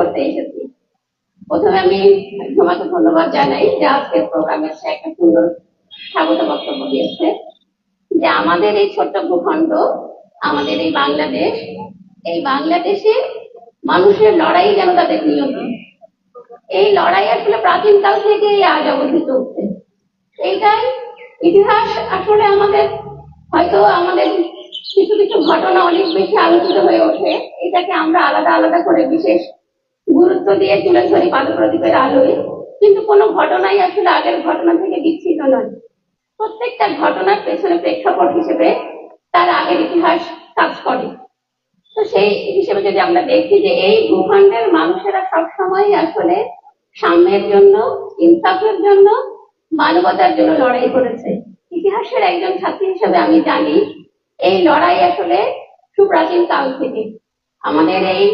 ধরতে এসেছি। প্রথমে আমি তোমাকে ধন্যবাদ জানাই যে আজকের প্রোগ্রামের একটা সুন্দর স্বাগত বক্তব্য দিয়েছে। যে আমাদের এই ছোট্ট ভূখণ্ড, আমাদের এই বাংলাদেশে মানুষের লড়াই যেন তাদের নিয়ত। এই লড়াই আসলে প্রাচীনকাল থেকে আজ অবধি চলছে। এইটাই ইতিহাস আসলে আমাদের হয়তো আমাদের কিছু কিছু ঘটনা অনেক বেশি আলোচিত হয়ে ওঠে, এটাকে আমরা আলাদা আলাদা করে বিশেষ গুরুত্ব দিয়ে তুলে ধরি পাদপ্রদীপের আলোয়, কিন্তু কোনো ঘটনাই আসলে আগের ঘটনা থেকে বিচ্ছিন্ন নয়। প্রত্যেকটা ঘটনার পেছনে প্রেক্ষাপট হিসেবে তার আগের ইতিহাস কাজ করে। তো সেই হিসেবে যদি আমরা দেখি যে এই ভূখণ্ডের মানুষেরা সবসময় আসলে সাম্যের জন্য, ইনসাফের জন্য, মানবতার জন্য লড়াই করেছে। ইতিহাসের একজন ছাত্রী হিসেবে আমি জানি এই লড়াই আসলে সুপ্রাচীন কাল থেকে। আমাদের এই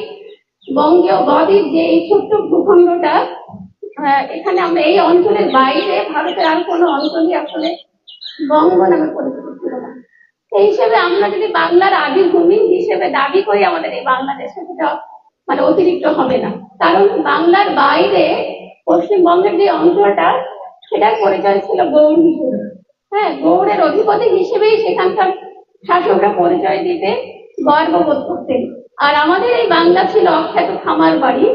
বঙ্গীয় বদ্বীপ যে এই ছোট্ট ভূখণ্ডটা, এখানে আমরা এই অঞ্চলের বাইরে ভারতের আর কোনো অঞ্চলই আসলে বঙ্গ নামে পরিচিত ছিল না। সেই হিসেবে আমরা যদি বাংলার আদিভূমি হিসেবে দাবি করি আমাদের এই বাংলাদেশে, সেটা মানে অতিরিক্ত হবে না। কারণ বাংলার বাইরে পশ্চিমবঙ্গের যে অঞ্চলটা, সেটার পরিচয় ছিল গৌড় হিসেবে। হ্যাঁ, গৌড়ের অধিপতি হিসেবেই সেখানকার শাসকরা পরিচয় দিতে গর্ববোধ করতেন। আর আমাদের এই বাংলা ছিল অখ্যাত খামার বাড়ি,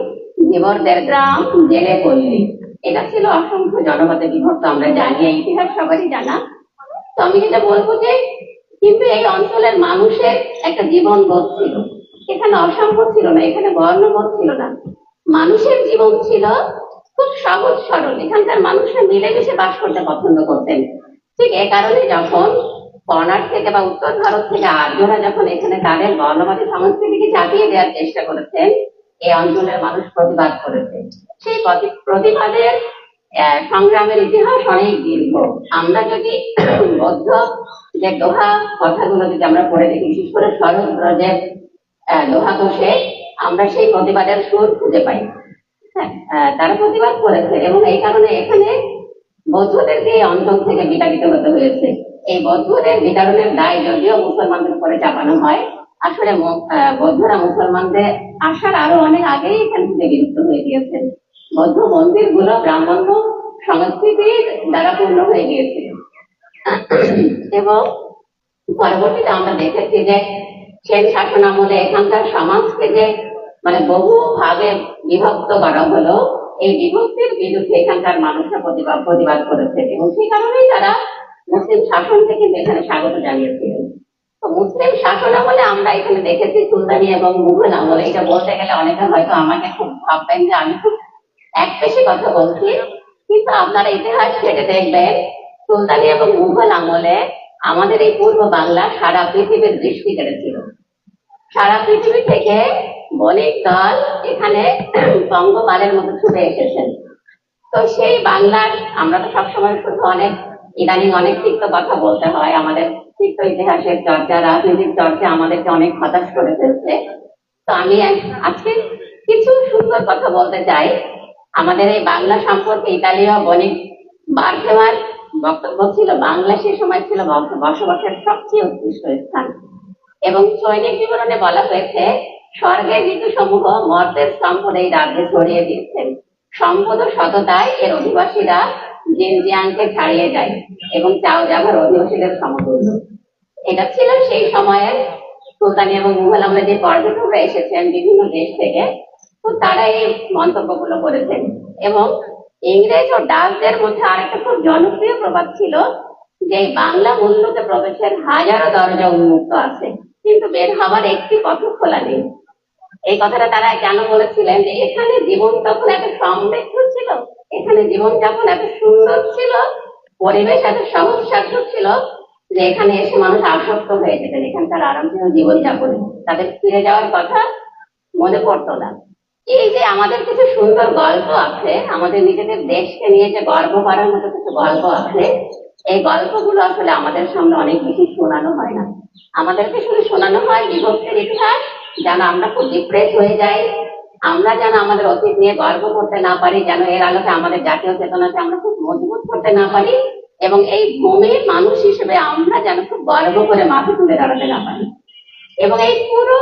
ধীবরদের গ্রাম, জেলে পল্লী। এটা ছিল অসংখ্য জনপদে বিভক্ত, আমরা জানি, ইতিহাস সবারই জানা। তো আমি যেটা বলবো যে কিন্তু এই অঞ্চলের মানুষের একটা জীবন বোধ ছিল। এখানে অসম্ভব ছিল না, এখানে বর্ণবোধ ছিল না। মানুষের জীবন ছিল খুব সহজ সরল। এখানকার মানুষরা মিলেমিশে বাস করতে পছন্দ করতেন। ঠিক এ কারণে যখন কর্ণাট থেকে বা উত্তর ভারত থেকে আর্যরা যখন এখানে তাদের বর্ণবাদী সংস্কৃতিকে চাপিয়ে দেওয়ার চেষ্টা করেছেন, এই অঞ্চলের মানুষ প্রতিবাদ করেছে। সেই প্রতিবাদের সংগ্রামের ইতিহাস অনেক দীর্ঘ। আমরা যদি বৌদ্ধ যে দোহা কথাগুলো যদি আমরা পড়ে দেখি, বিশেষ করে শরৎ ব্রজের দোহা কোষে আমরা সেই প্রতিবাদের সুর খুঁজে পাই। তারা প্রতিবাদ করেছে এবং এই কারণে এখানে বৌদ্ধদেরকে এই অঞ্চল থেকে বিতাড়িত হতে হয়েছে। এই বৌদ্ধদের বিতাড়নের দায় যদিও মুসলমানদের উপরে চাপানো হয়, আসলে বৌদ্ধরা মুসলমানদের আসার আরো অনেক আগেই এখান থেকে বিলুপ্ত হয়ে গিয়েছে। বৌদ্ধ মন্দির গুলো ব্রাহ্মণ সংস্কৃতির দ্বারা পূর্ণ হয়ে গিয়েছিল। এবং পরবর্তীতে আমরা দেখেছি যে সেন শাসন আমলে এখানকার সমাজকে যে মানে বহু ভাগে বিভক্ত করা হলো, এই বিভক্তির বিরুদ্ধে এখানকার মানুষরা প্রতিবাদ করেছে এবং সেই কারণেই তারা মুসলিম শাসন থেকে এখানে স্বাগত জানিয়েছিলেন। তো মুসলিম শাসন আমলে আমরা এখানে দেখেছি সুলতানি এবং মুঘল আমলে। এটা বলতে গেলে অনেকে হয়তো আমাকে খুব ভাববেন যে আমি খুব একপেশে কথা বলছি, কিন্তু আপনারা ইতিহাস ঘেটে দেখবেন সুলতানি এবং মুঘল আমলে আমাদের এই পূর্ব বাংলা সারা পৃথিবীর দৃষ্টি কেড়েছিল। সারা পৃথিবী থেকে বণিক দল এখানে বঙ্গমালের মতো ছুটে এসেছেন। তো সেই বাংলার আমরা তো সবসময় শুধু ইদানিং অনেক তিক্ত কথা বলতে হয়, আমাদের তিক্ত ইতিহাসের চর্চা, রাজনীতির চর্চা আমাদেরকে অনেক হতাশ করে ফেলছে। তো আমি আজকে কিছু সুন্দর কথা বলতে চাই। আমাদের এই বাংলা সম্পর্কে ইতালীয় বণিক বার্থেমার বক্তব্য ছিল, বাংলা সে সময় ছিল বসবাসের সবচেয়ে উৎকৃষ্ট স্থান এবং সৈনিক বিবরণে বলা হয়েছে স্বর্গের ঋতু সমূহ মর্তের সম্পদ এই রাজ্যে ছড়িয়ে দিয়েছেন। সম্পদ ও সততায় এর অধিবাসীরা জিনজিয়াংকে ছাড়িয়ে যায় এবং চাও জাভার অধিবাসীদের সমতুল্য। এটা ছিল সেই সময়ের সুলতানি এবং মুঘল আমলে যে পর্যটকরা এসেছেন বিভিন্ন দেশ থেকে, তো তারা এই মন্তব্যগুলো করেছেন। এবং ইংরেজ ও ডাচদের মধ্যে আরেকটা খুব জনপ্রিয় প্রবাদ ছিল যে বাংলা মূল্যতে প্রবেশের হাজারো দরজা উন্মুক্ত আছে, কিন্তু বের হবার একটি পথ খোলা নেই। এই কথাটা তারা কেন বলেছিলেন? যে এখানে জীবন তখন এত সমৃদ্ধ ছিল, এখানে জীবনযাপন এত সুন্দর ছিল, পরিবেশ এত সহজ সাধ্য ছিল যে এখানে এসে মানুষ আসক্ত হয়ে যেতেন এখানকার আরামপ্রিয় জীবনযাপনে, তাদের ফিরে যাওয়ার কথা মনে পড়তো না। এই যে আমাদের কিছু সুন্দর গল্প আছে, আমাদের নিজেদের দেশকে নিয়ে যে গর্ব করার মতো কিছু গল্প আছে, এই গল্পগুলো আসলে আমাদের সামনে অনেক বেশি শোনানো হয় না। আমাদেরকে শুধু শোনানো হয় বিভক্তির ইতিহাস, যেন আমরা খুব ডিপ্রেস হয়ে যাই, আমরা যেন আমাদের অতীত নিয়ে গর্ব করতে না পারি, যেন এর আলোকে আমাদের জাতীয় চেতনাকে আমরা খুব মজবুত করতে না পারি এবং এই ভূমির মানুষ হিসেবে আমরা যেন খুব গর্ব করে মাথা তুলে দাঁড়াতে না পারি। এবং এই পুরো